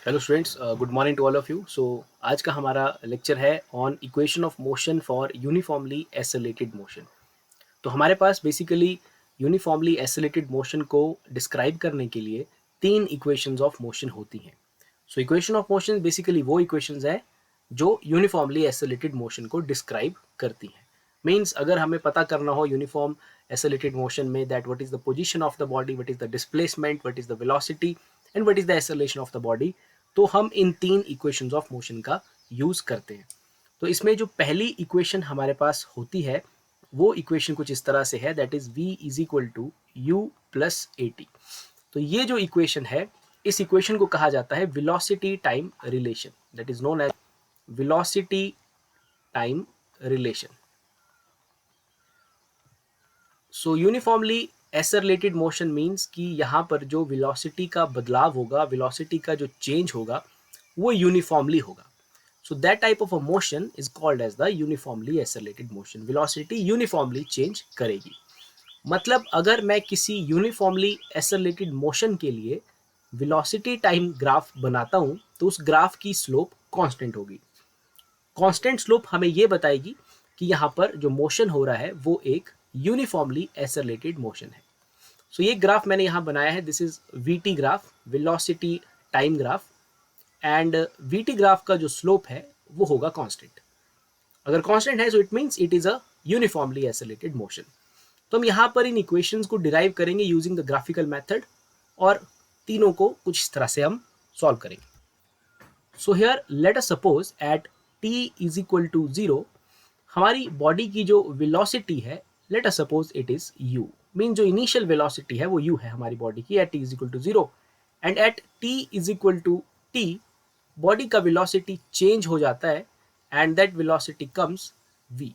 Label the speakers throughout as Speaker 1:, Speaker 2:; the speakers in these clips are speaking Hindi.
Speaker 1: Hello students, good morning to all of you. So आज का हमारा लेक्चर है on equation of motion for uniformly accelerated motion. तो हमारे पास बेसिकली यूनिफॉर्मली एसिलेटेड मोशन को डिस्क्राइब करने के लिए तीन इक्वेशंस ऑफ मोशन होती हैं। So equation of motion basically वो इक्वेशंस है जो यूनिफॉर्मली एसिलेटेड मोशन को डिस्क्राइब करती हैं। मीन्स अगर हमें पता करना हो यूनिफॉर्म एसिलेटेड मोशन में that what is the position of the body, what is the displacement, what is the velocity and what is the acceleration of the body, तो हम इन तीन इक्वेशंस ऑफ मोशन का यूज करते हैं। तो इसमें जो पहली इक्वेशन हमारे पास होती है वो इक्वेशन कुछ इस तरह से है, that is v is equal to u plus a t. तो ये जो इक्वेशन है, इस इक्वेशन को कहा जाता है velocity time relation, that is known as velocity time relation. So uniformly accelerated motion means कि यहाँ पर जो वेलोसिटी का बदलाव होगा, वेलोसिटी का जो चेंज होगा वो यूनिफॉर्मली होगा। So that type of a motion is called as the uniformly accelerated motion. Velocity uniformly change करेगी। मतलब अगर मैं किसी यूनिफॉर्मली एक्सेलरेटेड मोशन के लिए वेलोसिटी टाइम ग्राफ बनाता हूँ तो उस ग्राफ की स्लोप कांस्टेंट होगी। कांस्टेंट स्लोप हमें ये बताएगी कि यहाँ पर जो मोशन हो रहा है वो एक यूनिफॉर्मली एक्सेलरेटेड मोशन है। सो ये ग्राफ मैंने यहाँ बनाया है, this is VT graph, velocity time graph. And VT graph का जो स्लोप है वो होगा कांस्टेंट। अगर कांस्टेंट है so it means it is a uniformly accelerated motion. तो हम यहाँ पर इन इक्वेशंस को डिराइव करेंगे यूजिंग द ग्राफिकल मेथड और तीनों को कुछ इस तरह से हम सॉल्व करेंगे। So here let us suppose at t is equal to 0 हमारी बॉडी की जो वेलोसिटी है, let us suppose it is u, mean जो इनिशियल वेलोसिटी है वो u है हमारी बॉडी की at t is equal to 0। And at t is equal to t body का वेलोसिटी चेंज हो जाता है and that velocity comes v।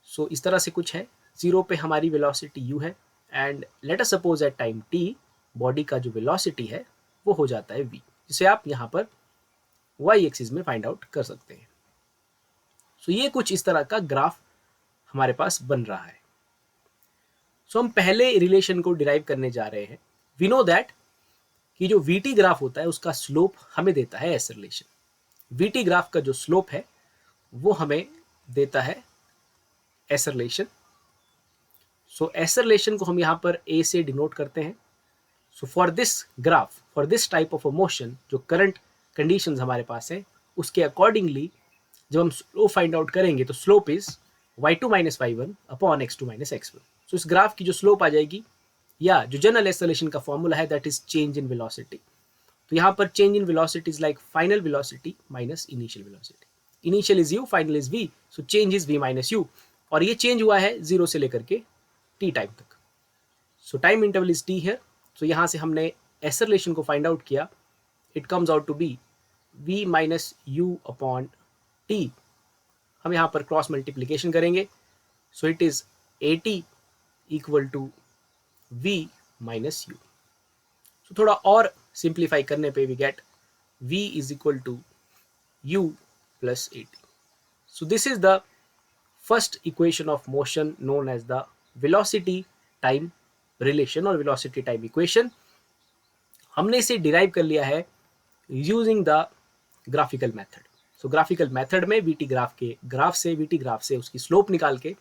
Speaker 1: So इस तरह से कुछ है, 0 पे हमारी वेलोसिटी u है and let us suppose at time t body का जो वेलोसिटी है वो हो जाता है v, जिसे आप यहाँ पर y एक्सिस में फाइंड आउट कर सकते हैं। सो ये कुछ इस तरह का ग्राफ हमारे पास बन रहा है। सो हम पहले रिलेशन को डिराइव करने जा रहे हैं। वी नो दैट कि जो वीटी ग्राफ होता है उसका स्लोप हमें देता है एक्सेलरेशन। वीटी ग्राफ का जो स्लोप है वो हमें देता है एक्सेलरेशन। सो एक्सेलरेशन को हम यहाँ पर ए से डिनोट करते हैं। So for this graph, for this type of a motion, जो करंट कंडीशंस हमारे पास है उसके अकॉर्डिंगली जब हम स्लोप फाइंड आउट करेंगे तो slope is y2 minus y1 upon x2 minus x1। सो इस ग्राफ की जो स्लोप आ जाएगी, या जो जनरल एक्सेलरेशन का फॉर्मूला है, that is change in velocity. तो यहाँ पर change in velocity is like final velocity minus initial velocity. Initial is u, final is v, so change is v minus u। और ये चेंज हुआ है 0 से लेकर के t टाइम तक। So time interval is t है। सो यहाँ से हमने एक्सेलरेशन को फाइंड आउट किया, it comes out to be v minus u upon t। हम यहाँ पर क्रॉस मल्टीप्लीकेशन करेंगे, so it is at equal to v minus u। So थोड़ा और सिंप्लीफाई करने पे we get v is equal to u plus at। So this is the first equation of motion known as the velocity time relation और वेलोसिटी टाइम इक्वेशन। हमने इसे डिराइव कर लिया है using the graphical method. So graphical method में वीटी ग्राफ से उसकी स्लोप निकाल के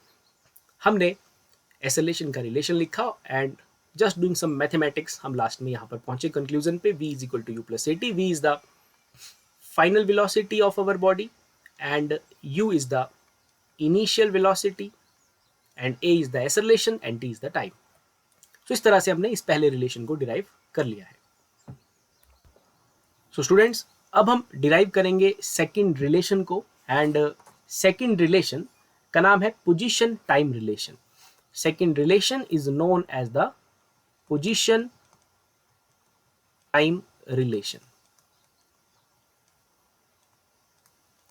Speaker 1: हमने एक्सेलरेशन का रिलेशन लिखा and just doing some mathematics हम लास्ट में यहाँ पर पहुंचे कंक्लूजन पे, v is equal to u plus a t. v is the final velocity of our body and u is the initial velocity and a is the acceleration and t is the time. So इस तरह से हमने इस पहले रिलेशन को डिराइव कर लिया है। सो स्टूडेंट्स, अब हम डिराइव करेंगे सेकंड रिलेशन को एंड सेकंड रिलेशन का नाम है position time relation. Second relation is known as the position time relation.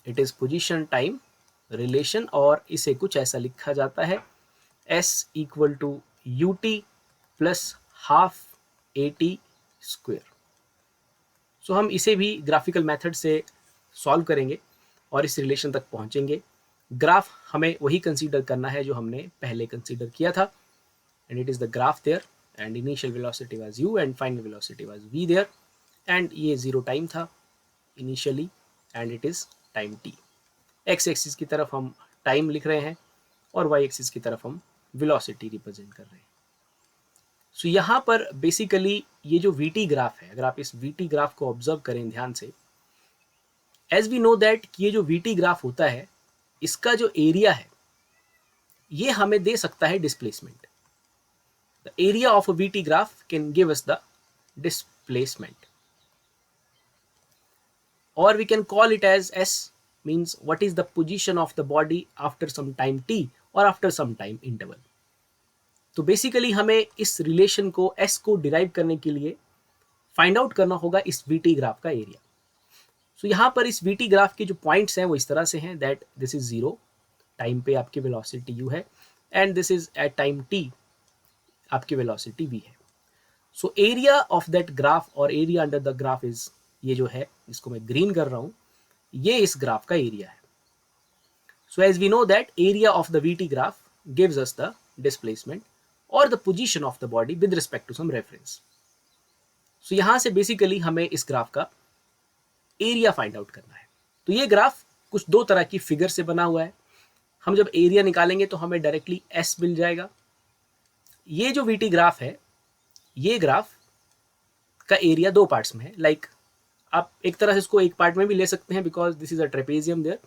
Speaker 1: It is position time relation और इसे कुछ ऐसा लिखा जाता है s equal to u t plus half a t square. So हम इसे भी ग्राफिकल मेथड से सॉल्व करेंगे और इस रिलेशन तक पहुंचेंगे। ग्राफ हमें वही कंसीडर करना है जो हमने पहले कंसीडर किया था, and it is the graph there and initial velocity was u and final velocity was v there. And ये 0 टाइम था initially and it is time t। X axis की तरफ हम टाइम लिख रहे हैं और वाई एक्सिस की तरफ हम वेलोसिटी रिप्रेजेंट कर रहे हैं। सो यहाँ पर बेसिकली ये जो वीटी ग्राफ है, अगर आप इस वीटी ग्राफ को ऑब्जर्व करें ध्यान से, एज वी नो दैट कि ये जो वीटी ग्राफ होता है इसका जो एरिया है ये हमें दे सकता है displacement. The area of a VT graph can give us the displacement, or we can call it as S, means what is the position of the body after some time t or after some time interval। तो बेसिकली हमें इस रिलेशन को S को डिराइव करने के लिए फाइंड आउट करना होगा इस VT ग्राफ का एरिया। सो यहाँ पर इस VT ग्राफ के जो पॉइंट्स हैं वो इस तरह से हैं दैट दिस इज 0 टाइम पे आपकी वेलोसिटी u है and this is at time t आपकी वेलोसिटी v है। So area of that graph और area under the graph is, ये जो है जिसको मैं ग्रीन कर रहा हूं, ये इस ग्राफ का एरिया है। So as we know that area of the VT graph gives us the displacement और the position of the body with respect to some reference. So यहां से बेसिकली हमें इस ग्राफ का एरिया फाइंड आउट करना है। तो ये ग्राफ कुछ दो तरह की फिगर से बना हुआ है। हम जब एरिया निकालेंगे तो हमें डायरेक्टली S मिल जाएगा। ये जो VT ग्राफ है, ये ग्राफ का एरिया दो पार्ट्स में है। लाइक आप एक तरह से इसको एक पार्ट में भी ले सकते हैं because this is a trapezium there,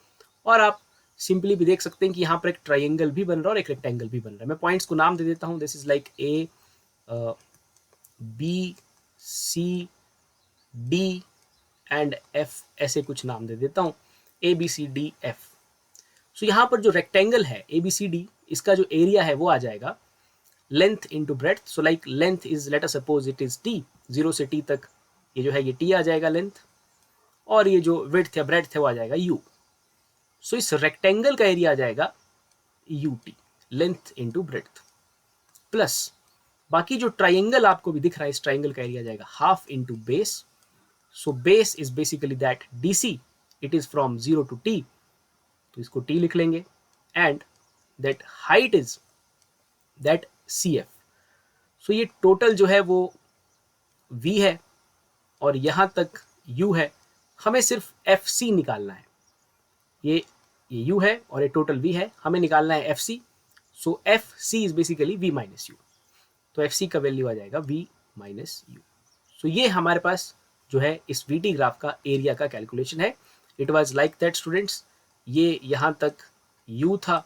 Speaker 1: और आप सिंपली भी देख सकते हैं कि यहाँ पर एक ट्राइंगल भी बन रहा है और एक रेक्टेंगल भी बन रहा है। मैं पॉइंट्स को नाम दे देता हूँ। This is like A, B, C, D and F, ऐसे कुछ नाम दे देता हूँ, A B C D F। सो यहाँ पर जो रेक्टेंगल है A B C D, इसका जो एरिया है वो आ जाएगा length into breadth. So like length is, late us suppose it is T, 0 से T तक ये जो है ये T आ जाएगा लेंथ, और ये जो विड्थ या ब्रेड्थ है वो आ जाएगा U। सो इस रेक्टेंगल का एरिया आ जाएगा UT, length into breadth, plus बाकी जो ट्राइंगल आपको भी दिख रहा है इस ट्राइंगल का एरिया आ जाएगा half into base. So base is basically that DC, it is from 0 to T, तो इसको T लिख लेंगे, and that height is that CF। So ये टोटल जो है वो V है और यहां तक U है। हमें सिर्फ FC निकालना है। ये U है और ये टोटल V है, हमें निकालना है FC। So FC is basically V minus U, तो FC का वैल्यू आ जाएगा V माइनस U। सो ये हमारे पास जो है इस VT ग्राफ का एरिया का कैलकुलेशन है। It was like that students, ये यहाँ तक U था,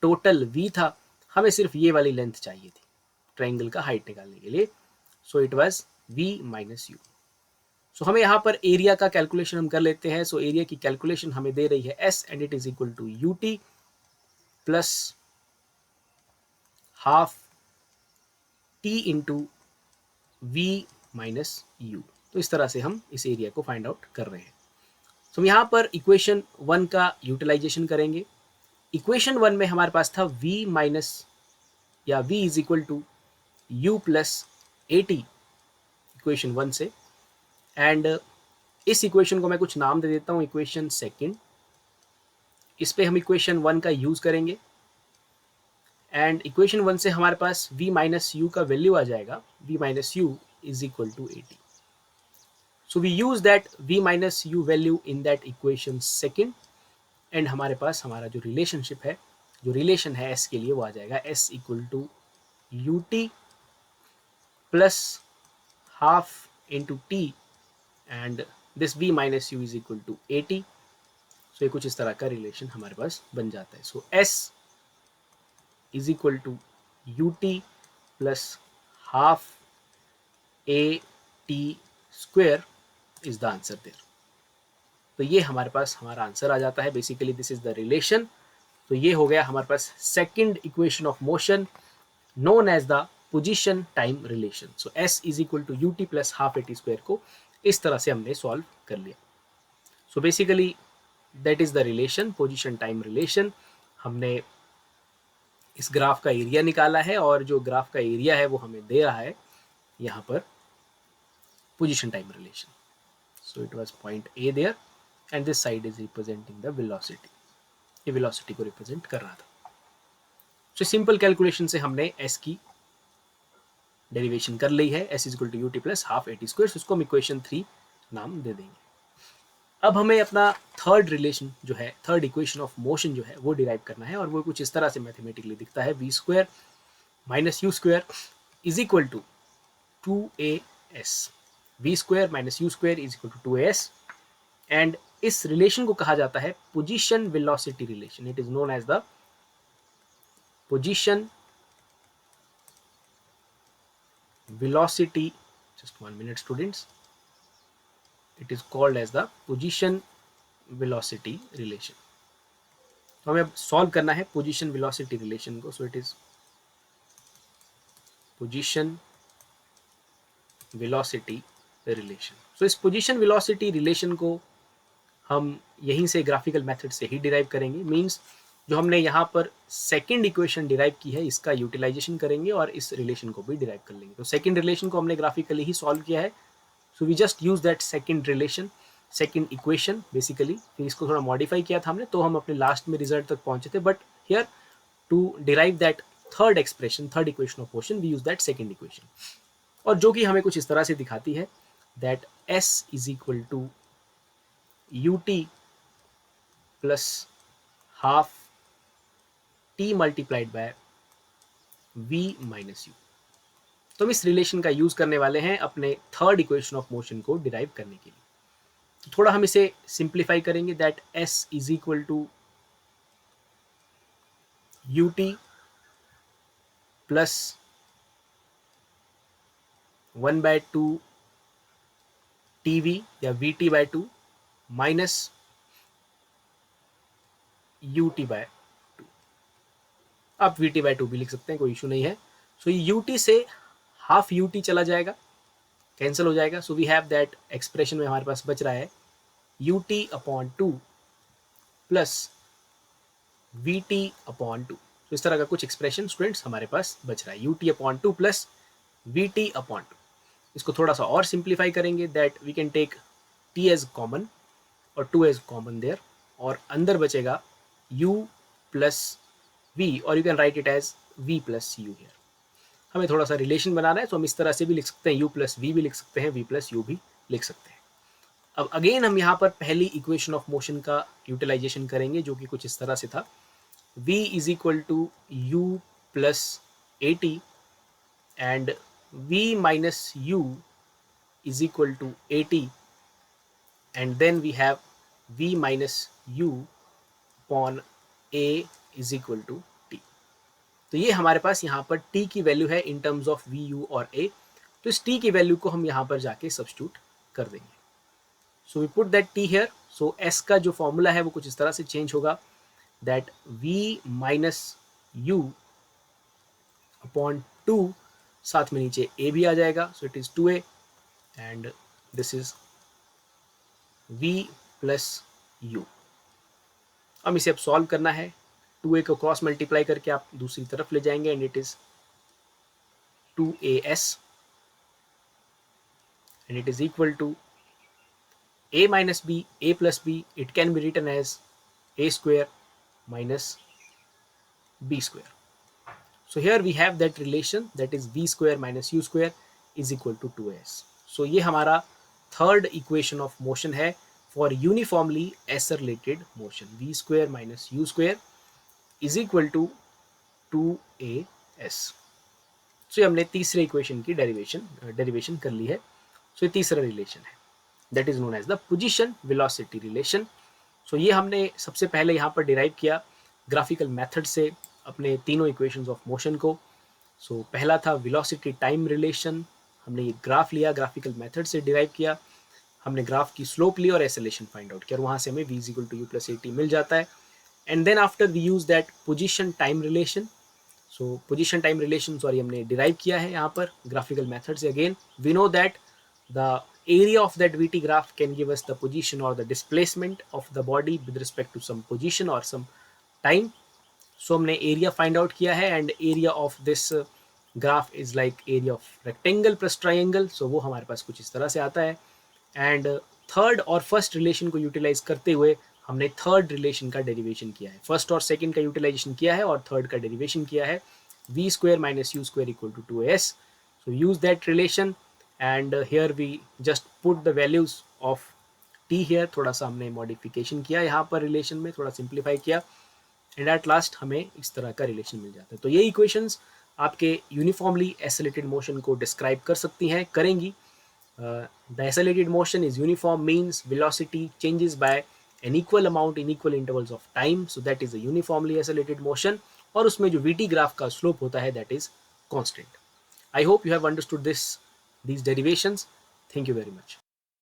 Speaker 1: टोटल V था, हमें सिर्फ ये वाली लेंथ चाहिए थी ट्राइंगल का हाइट निकालने के लिए। सो it was V minus U। सो हमें यहाँ पर एरिया का कैलकुलेशन हम कर लेते हैं। सो एरिया की कैलकुलेशन हमें दे रही है S and it is equal to UT plus half T into V minus U। तो इस तरह से हम इस एरिया को फाइंड आउट कर रहे हैं। तो हम यहाँ पर इक्वेशन 1 का यूटिलाइजेशन करेंगे। इक्वेशन 1 में हमारे पास था V माइनस या V is equal to U plus AT, equation 1 से, एंड इस इक्वेशन को मैं कुछ नाम दे देता हूँ, इक्वेशन सेकंड। इस पे हम इक्वेशन 1 का यूज करेंगे एंड इक्वेशन 1 से हमारे पास V माइनस U का वैल्यू आ जाएगा, V minus U is equal to 80। So we use that V minus U value in that equation second, and हमारे पास हमारा जो रिलेशनशिप है, जो रिलेशन है S के लिए, वो आ जाएगा S equal to UT plus half into T and this V minus U is equal to 80। So ये कुछ इस तरह का रिलेशन हमारे पास बन जाता है। So S is equal to UT plus half AT square is the answer there. तो ये हमारे पास हमारा आंसर आ जाता है। Basically this is the relation. तो ये हो गया हमारे पास second equation of motion known as the position time relation. So S is equal to UT plus half AT square को इस तरह से हमने सॉल्व कर लिया। So basically that is the relation, position time relation. हमने इस ग्राफ का एरिया निकाला है और जो ग्राफ का एरिया है वो हमें दे रहा है यहाँ पर position time relation. So it was point A there and this side is representing the velocity. ये वेलोसिटी को रिप्रेजेंट कर रहा था। सो सिंपल कैलकुलेशन से हमने S की डेरिवेशन कर ली है। S is equal to UT plus half AT square. उसको हम इक्वेशन 3 नाम दे देंगे। अब हमें अपना थर्ड रिलेशन जो है, थर्ड इक्वेशन ऑफ मोशन जो है वो डिराइव करना है, और वो कुछ इस तरह से मैथमेटिकली दिखता है, v square minus u square is equal to 2as। V square minus u square is equal to 2as, and इस रिलेशन को कहा जाता है position velocity relation. It is known as the position velocity, just 1 minute students, it is called as the position velocity relation। तो हमें अब सॉल्व करना है पोजीशन वेलोसिटी रिलेशन को। So it is position velocity relation. So इस पोजीशन वेलोसिटी रिलेशन को हम यहीं से ग्राफिकल मेथड से ही डिराइव करेंगे। मींस जो हमने यहाँ पर सेकंड इक्वेशन डिराइव की है इसका यूटिलाइजेशन करेंगे और इस रिलेशन को भी डिराइव कर लेंगे। तो सेकंड रिलेशन को हमने ग्राफिकली ही सॉल्व किया है, so we just use that second relation, second equation basically. फिर इसको थोड़ा मॉडिफाई किया था हमने, तो हम अपने लास्ट में रिजल्ट तक पहुंचे थे। But here to derive that third expression, third equation of motion, we use that second equation, और जो कि हमें कुछ इस तरह से दिखाती है that s is equal to ut plus half t multiplied by v minus u। तो हम इस रिलेशन का यूज करने वाले हैं अपने थर्ड इक्वेशन ऑफ मोशन को डिराइव करने के लिए। तो थोड़ा हम इसे सिंप्लीफाई करेंगे, that s is equal to ut plus 1/2 tv या vt/2 माइनस ut/2। आप vt/2 भी लिख सकते हैं, कोई इशू नहीं है। सो ये ut से हाफ ut चला जाएगा, कैंसिल हो जाएगा। So we have that expression में हमारे पास बच रहा है ut/2 प्लस vt/2। तो इस तरह का कुछ एक्सप्रेशन स्टूडेंट्स हमारे पास बच रहा है, ut/2 प्लस vt/2। इसको थोड़ा सा और सिंप्लीफाई करेंगे, that we can take t as common और 2 एज कॉमन देयर, और अंदर बचेगा u प्लस v, और you can write it as v plus u here. हमें थोड़ा सा रिलेशन बनाना है, तो हम इस तरह से भी लिख सकते हैं, u प्लस v भी लिख सकते हैं, v प्लस u भी लिख सकते हैं। अब अगेन हम यहाँ पर पहली इक्वेशन ऑफ मोशन का यूटिलाइजेशन करेंगे, जो कि कुछ इस तरह से था, v is equal to u plus at and v minus u is equal to at, and then we have v minus u upon a is equal to t। तो ये हमारे पास यहाँ पर t की वैल्यू है in terms of v u और a। तो इस t की वैल्यू को हम यहाँ पर जाके सब्स्टिट्यूट कर देंगे। So we put that t here. So s का जो फॉर्मूला है वो कुछ इस तरह से चेंज होगा, that v minus u upon 2, साथ में नीचे a भी आ जाएगा, सो it is 2a and this is v plus u। अब इसे अब सॉल्व करना है, 2a को क्रॉस मल्टीप्लाई करके आप दूसरी तरफ ले जाएंगे, and it is 2as and it is equal to a minus b, a plus b, it can be written as a square minus b square। So here we have that relation, that is v square minus u square is equal to 2s। So ये हमारा थर्ड इक्वेशन ऑफ मोशन है for uniformly accelerated motion, v square minus u square is equal to 2as। So ये हमने तीसरे इक्वेशन की डेरिवेशन कर ली है। So ये तीसरा रिलेशन है, that is known as the position velocity relation. So ये हमने सबसे पहले यहाँ पर डिराइव किया ग्राफिकल मेथड से अपने तीनों इक्वेशंस ऑफ मोशन को। सो पहला था वेलोसिटी टाइम रिलेशन, हमने ये ग्राफ लिया, ग्राफिकल मेथड से डिराइव किया, हमने ग्राफ की स्लोप ली और एसेलेरेशन फाइंड आउट किया, और वहाँ से हमें v equal to u plus at मिल जाता है। And then after we use that position time relation. So position time relation हमने डिराइव किया है यहाँ पर ग्राफिकल मेथड से। Again we know that the area of that VT graph can give us the position or the displacement of the body with respect to some position or some time। So हमने area find out किया है, and area of this graph is like area of rectangle plus triangle। So वो हमारे पास कुछ इस तरह से आता है। and थर्ड और फर्स्ट रिलेशन को यूटिलाइज करते हुए हमने थर्ड रिलेशन का डेरिवेशन किया है, फर्स्ट और सेकंड का यूटिलाइजेशन किया है और थर्ड का डेरिवेशन किया है, v square minus u square equal to 2as। So use that relation and here we just put the values of t here, थोड़ा सा हमने मॉडिफिकेशन किया यहाँ पर रिलेशन में, थोड़ा सिंप्लीफाई किया, एंड एट लास्ट हमें इस तरह का रिलेशन मिल जाता है। तो ये इक्वेशंस आपके यूनिफॉर्मली एसिलेटेड मोशन को डिस्क्राइब कर सकती हैं, करेंगी। The accelerated motion is uniform means velocity changes by an equal amount in equal intervals of time, so that is a uniformly accelerated motion. और उसमें जो वीटी ग्राफ का स्लोप होता है that is constant. I hope you have understood this these derivations. Thank you very much.